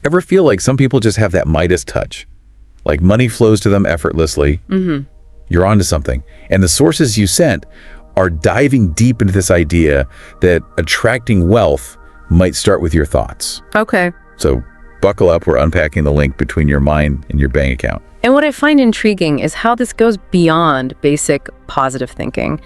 Ever feel like some people just have that Midas touch? Like money flows to them effortlessly. You're onto something. And the sources you sent are diving deep into this idea that attracting wealth might start with your thoughts. Okay. So buckle up, we're unpacking the link between your mind and your bank account. And what I find intriguing is how this goes beyond basic positive thinking.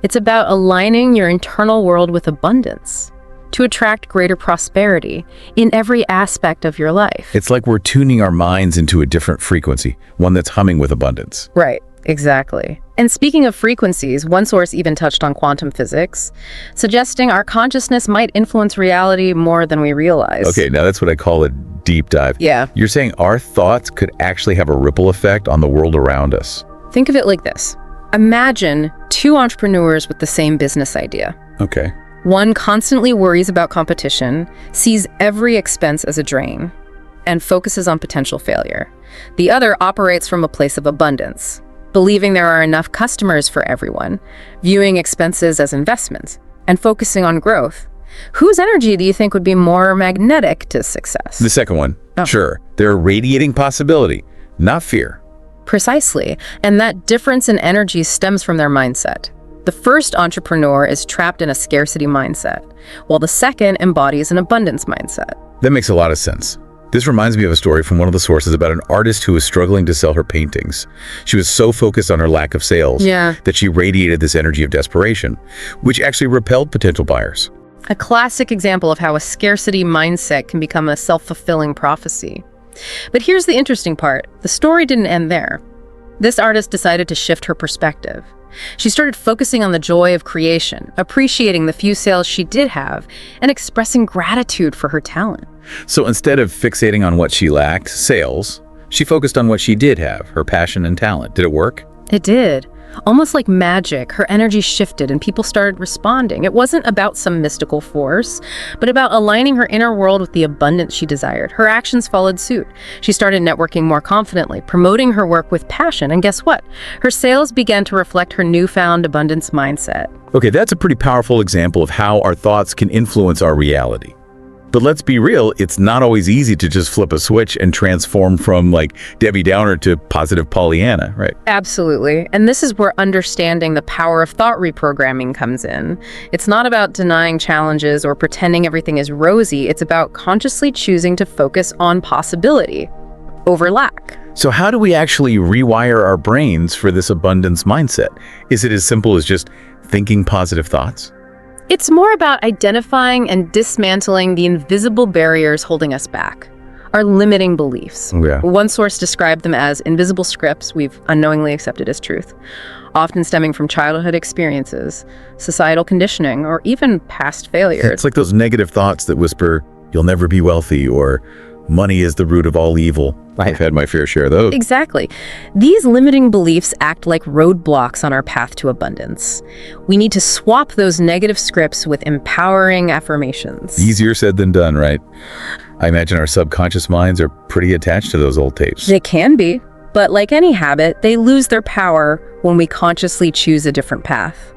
It's about aligning your internal world with abundance to attract greater prosperity in every aspect of your life. It's like we're tuning our minds into a different frequency, one that's humming with abundance. Right, exactly. And speaking of frequencies, one source even touched on quantum physics, suggesting our consciousness might influence reality more than we realize. Okay, now that's what I call a deep dive. Yeah. You're saying our thoughts could actually have a ripple effect on the world around us. Think of it like this. Imagine two entrepreneurs with the same business idea. Okay. One constantly worries about competition, sees every expense as a drain, and focuses on potential failure. The other operates from a place of abundance, believing there are enough customers for everyone, viewing expenses as investments, and focusing on growth. Whose energy do you think would be more magnetic to success? The second one. Oh. Sure. They're radiating possibility, not fear. Precisely. And that difference in energy stems from their mindset. The first entrepreneur is trapped in a scarcity mindset, while the second embodies an abundance mindset. That makes a lot of sense. This reminds me of a story from one of the sources about an artist who was struggling to sell her paintings. She was so focused on her lack of sales that she radiated this energy of desperation, which actually repelled potential buyers. A classic example of how a scarcity mindset can become a self-fulfilling prophecy. But here's the interesting part. The story didn't end there. This artist decided to shift her perspective. She started focusing on the joy of creation, appreciating the few sales she did have, and expressing gratitude for her talent. So instead of fixating on what she lacked, sales, she focused on what she did have, her passion and talent. Did it work? It did. Almost like magic, her energy shifted and people started responding. It wasn't about some mystical force, but about aligning her inner world with the abundance she desired. Her actions followed suit. She started networking more confidently, promoting her work with passion, and guess what? Her sales began to reflect her newfound abundance mindset. Okay, that's a pretty powerful example of how our thoughts can influence our reality. But let's be real, it's not always easy to just flip a switch and transform from like Debbie Downer to positive Pollyanna, right? Absolutely. And this is where understanding the power of thought reprogramming comes in. It's not about denying challenges or pretending everything is rosy. It's about consciously choosing to focus on possibility over lack. So how do we actually rewire our brains for this abundance mindset? Is it as simple as just thinking positive thoughts? It's more about identifying and dismantling the invisible barriers holding us back, our limiting beliefs. Yeah. One source described them as invisible scripts we've unknowingly accepted as truth, often stemming from childhood experiences, societal conditioning, or even past failures. It's like those negative thoughts that whisper, you'll never be wealthy, or money is the root of all evil. I've had my fair share of those. Exactly. These limiting beliefs act like roadblocks on our path to abundance. We need to swap those negative scripts with empowering affirmations. Easier said than done, right? I imagine our subconscious minds are pretty attached to those old tapes. They can be, but like any habit, they lose their power when we consciously choose a different path.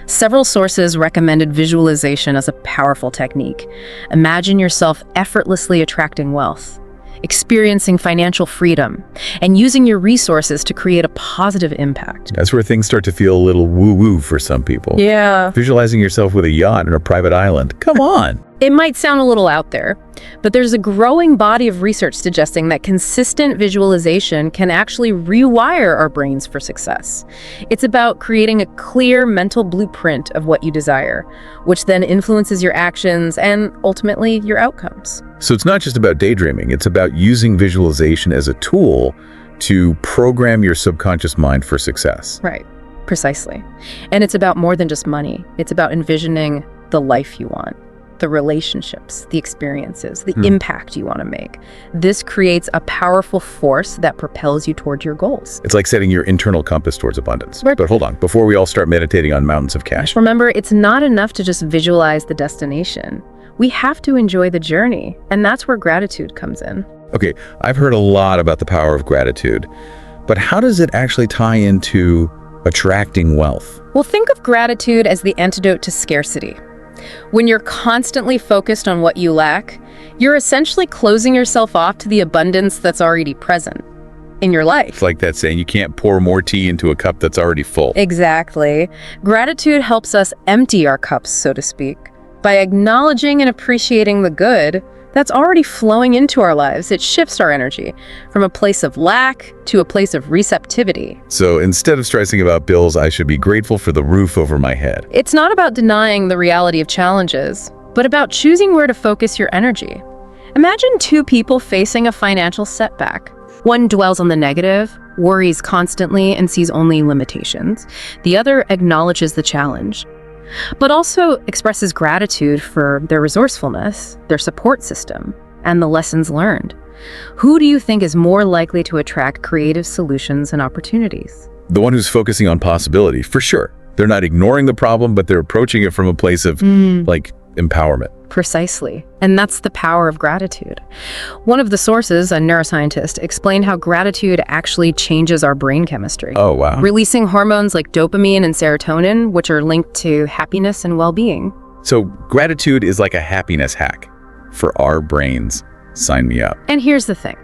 Several sources recommended visualization as a powerful technique. Imagine yourself effortlessly attracting wealth, experiencing financial freedom, and using your resources to create a positive impact. That's where things start to feel a little woo-woo for some people. Yeah. Visualizing yourself with a yacht on a private island. Come on. It might sound a little out there, but there's a growing body of research suggesting that consistent visualization can actually rewire our brains for success. It's about creating a clear mental blueprint of what you desire, which then influences your actions and ultimately your outcomes. So it's not just about daydreaming. It's about using visualization as a tool to program your subconscious mind for success. Right, precisely. And it's about more than just money. It's about envisioning the life you want, the relationships, the experiences, the impact you want to make. This creates a powerful force that propels you toward your goals. It's like setting your internal compass towards abundance. Right. But hold on, before we all start meditating on mountains of cash. Remember, it's not enough to just visualize the destination. We have to enjoy the journey, and that's where gratitude comes in. Okay, I've heard a lot about the power of gratitude, but how does it actually tie into attracting wealth? Well, think of gratitude as the antidote to scarcity. When you're constantly focused on what you lack, you're essentially closing yourself off to the abundance that's already present in your life. It's like that saying, you can't pour more tea into a cup that's already full. Exactly. Gratitude helps us empty our cups, so to speak. By acknowledging and appreciating the good that's already flowing into our lives, it shifts our energy from a place of lack to a place of receptivity. So instead of stressing about bills, I should be grateful for the roof over my head. It's not about denying the reality of challenges, but about choosing where to focus your energy. Imagine two people facing a financial setback. One dwells on the negative, worries constantly, and sees only limitations. The other acknowledges the challenge, but also expresses gratitude for their resourcefulness, their support system, and the lessons learned. Who do you think is more likely to attract creative solutions and opportunities? The one who's focusing on possibility, for sure. They're not ignoring the problem, but they're approaching it from a place of, empowerment. Precisely. And that's the power of gratitude. One of the sources, a neuroscientist, explained how gratitude actually changes our brain chemistry. Oh, wow. Releasing hormones like dopamine and serotonin, which are linked to happiness and well-being. So gratitude is like a happiness hack for our brains. Sign me up. And here's the thing.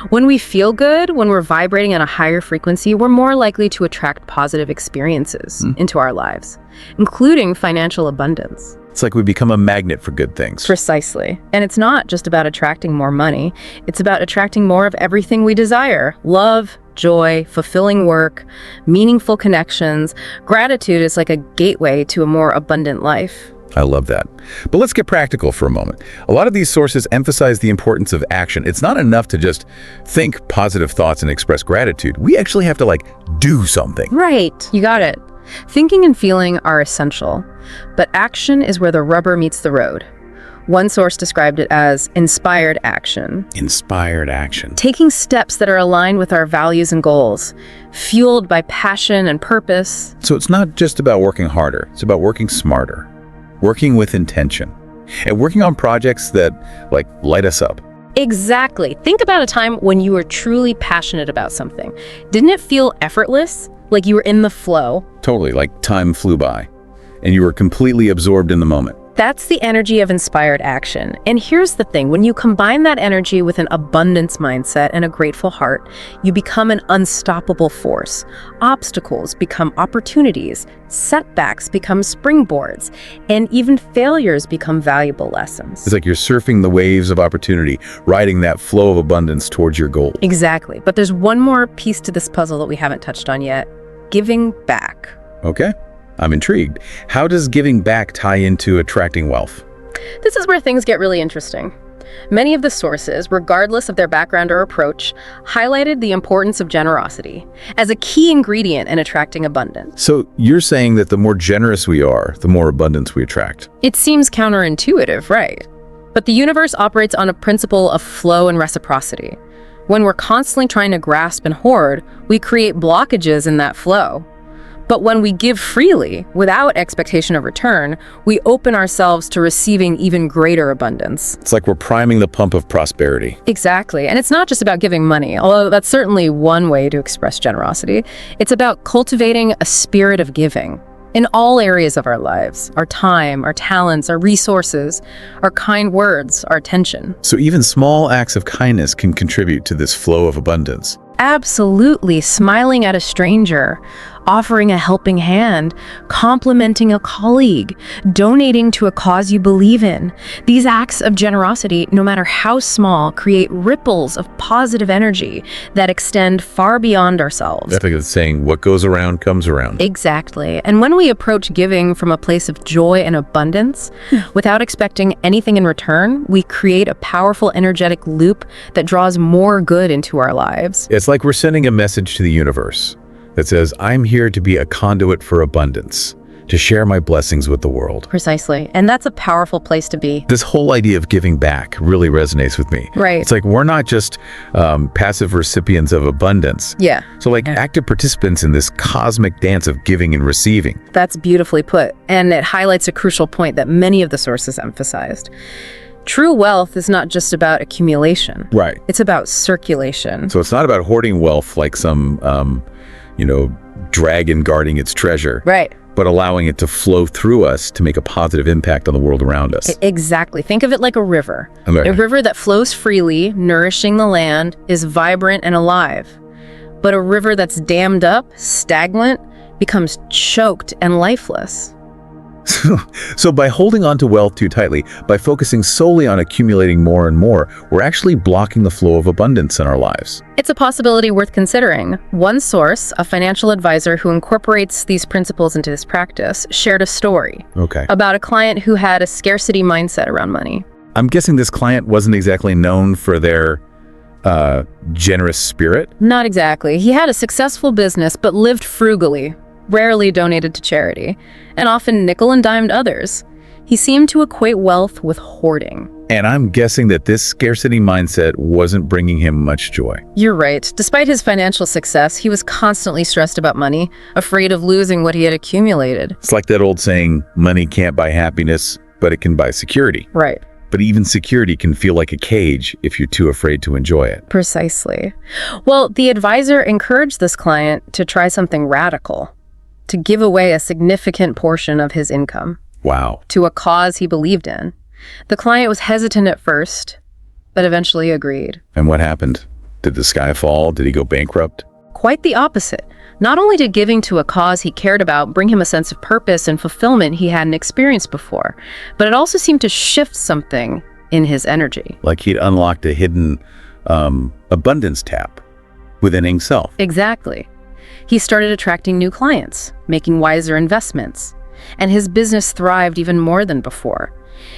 When we feel good, when we're vibrating at a higher frequency, we're more likely to attract positive experiences into our lives, including financial abundance. It's like we become a magnet for good things. Precisely. And it's not just about attracting more money. It's about attracting more of everything we desire. Love, joy, fulfilling work, meaningful connections. Gratitude is like a gateway to a more abundant life. I love that. But let's get practical for a moment. A lot of these sources emphasize the importance of action. It's not enough to just think positive thoughts and express gratitude. We actually have to, do something. Right. You got it. Thinking and feeling are essential, but action is where the rubber meets the road. One source described it as inspired action. Inspired action. Taking steps that are aligned with our values and goals, fueled by passion and purpose. So it's not just about working harder. It's about working smarter, working with intention, and working on projects that, light us up. Exactly. Think about a time when you were truly passionate about something. Didn't it feel effortless? Like you were in the flow? Totally, like time flew by, and you were completely absorbed in the moment. That's the energy of inspired action. And here's the thing, when you combine that energy with an abundance mindset and a grateful heart, you become an unstoppable force. Obstacles become opportunities, setbacks become springboards, and even failures become valuable lessons. It's like you're surfing the waves of opportunity, riding that flow of abundance towards your goal. Exactly. But there's one more piece to this puzzle that we haven't touched on yet: giving back. Okay. I'm intrigued. How does giving back tie into attracting wealth? This is where things get really interesting. Many of the sources, regardless of their background or approach, highlighted the importance of generosity as a key ingredient in attracting abundance. So you're saying that the more generous we are, the more abundance we attract. It seems counterintuitive, right? But the universe operates on a principle of flow and reciprocity. When we're constantly trying to grasp and hoard, we create blockages in that flow. But when we give freely, without expectation of return, we open ourselves to receiving even greater abundance. It's like we're priming the pump of prosperity. Exactly. And it's not just about giving money, although that's certainly one way to express generosity. It's about cultivating a spirit of giving in all areas of our lives: our time, our talents, our resources, our kind words, our attention. So even small acts of kindness can contribute to this flow of abundance. Absolutely. Smiling at a stranger, offering a helping hand, complimenting a colleague, donating to a cause you believe in. These acts of generosity, no matter how small, create ripples of positive energy that extend far beyond ourselves. That's like it's saying, what goes around comes around. Exactly. And when we approach giving from a place of joy and abundance, without expecting anything in return, we create a powerful energetic loop that draws more good into our lives. It's like we're sending a message to the universe that says, I'm here to be a conduit for abundance, to share my blessings with the world. Precisely. And that's a powerful place to be. This whole idea of giving back really resonates with me. Right. It's like we're not just passive recipients of abundance. Yeah. So active participants in this cosmic dance of giving and receiving. That's beautifully put. And it highlights a crucial point that many of the sources emphasized. True wealth is not just about accumulation. Right. It's about circulation. So it's not about hoarding wealth like some, dragon guarding its treasure. Right. but allowing it to flow through us to make a positive impact on the world around us. Exactly. Think of it like a river. Okay. A river that flows freely, nourishing the land, is vibrant and alive. But a river that's dammed up, stagnant, becomes choked and lifeless. So by holding on to wealth too tightly, by focusing solely on accumulating more and more, we're actually blocking the flow of abundance in our lives. It's a possibility worth considering. One source, a financial advisor who incorporates these principles into his practice, shared a story about a client who had a scarcity mindset around money. I'm guessing this client wasn't exactly known for their generous spirit? Not exactly. He had a successful business but lived frugally, rarely donated to charity, and often nickel and dimed others. He seemed to equate wealth with hoarding. And I'm guessing that this scarcity mindset wasn't bringing him much joy. You're right. Despite his financial success, he was constantly stressed about money, afraid of losing what he had accumulated. It's like that old saying, money can't buy happiness, but it can buy security. Right. But even security can feel like a cage if you're too afraid to enjoy it. Precisely. Well, the advisor encouraged this client to try something radical, to give away a significant portion of his income. Wow. To a cause he believed in. The client was hesitant at first, but eventually agreed. And what happened? Did the sky fall? Did he go bankrupt? Quite the opposite. Not only did giving to a cause he cared about bring him a sense of purpose and fulfillment he hadn't experienced before, but it also seemed to shift something in his energy. Like he'd unlocked a hidden abundance tap within himself. Exactly. He started attracting new clients, making wiser investments, and his business thrived even more than before.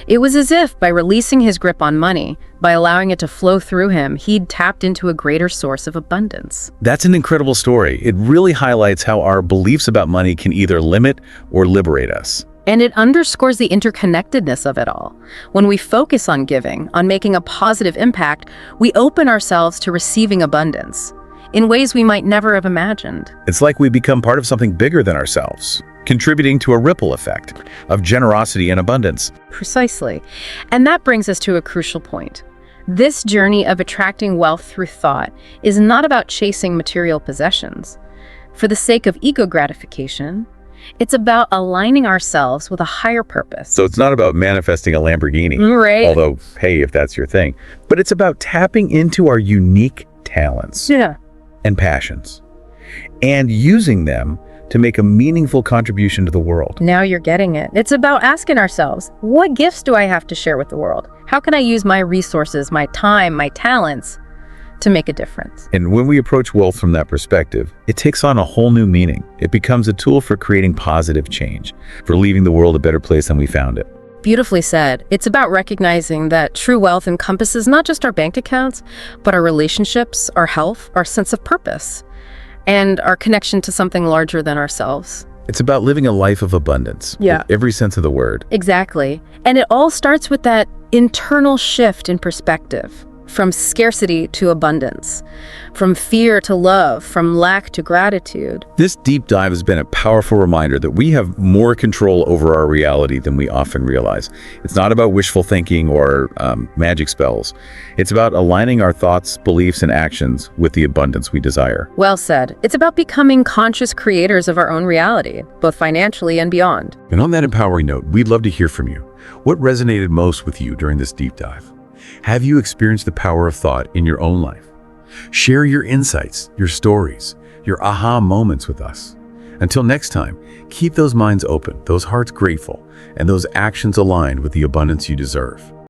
It was as if, by releasing his grip on money, by allowing it to flow through him, he'd tapped into a greater source of abundance. That's an incredible story. It really highlights how our beliefs about money can either limit or liberate us. And it underscores the interconnectedness of it all. When we focus on giving, on making a positive impact, we open ourselves to receiving abundance in ways we might never have imagined. It's like we become part of something bigger than ourselves, contributing to a ripple effect of generosity and abundance. Precisely. And that brings us to a crucial point. This journey of attracting wealth through thought is not about chasing material possessions for the sake of ego gratification. It's about aligning ourselves with a higher purpose. So it's not about manifesting a Lamborghini, right? Although, hey, if that's your thing. But it's about tapping into our unique talents and passions and using them to make a meaningful contribution to the world. Now you're getting it. It's about asking ourselves, what gifts do I have to share with the world? How can I use my resources, my time, my talents to make a difference? And when we approach wealth from that perspective, it takes on a whole new meaning. It becomes a tool for creating positive change, for leaving the world a better place than we found it. Beautifully said. It's about recognizing that true wealth encompasses not just our bank accounts, but our relationships, our health, our sense of purpose, and our connection to something larger than ourselves. It's about living a life of abundance, with every sense of the word. Exactly. And it all starts with that internal shift in perspective, from scarcity to abundance, from fear to love, from lack to gratitude. This deep dive has been a powerful reminder that we have more control over our reality than we often realize. It's not about wishful thinking or magic spells. It's about aligning our thoughts, beliefs, and actions with the abundance we desire. Well said. It's about becoming conscious creators of our own reality, both financially and beyond. And on that empowering note, we'd love to hear from you. What resonated most with you during this deep dive? Have you experienced the power of thought in your own life? Share your insights, your stories, your aha moments with us. Until next time, keep those minds open, those hearts grateful, and those actions aligned with the abundance you deserve.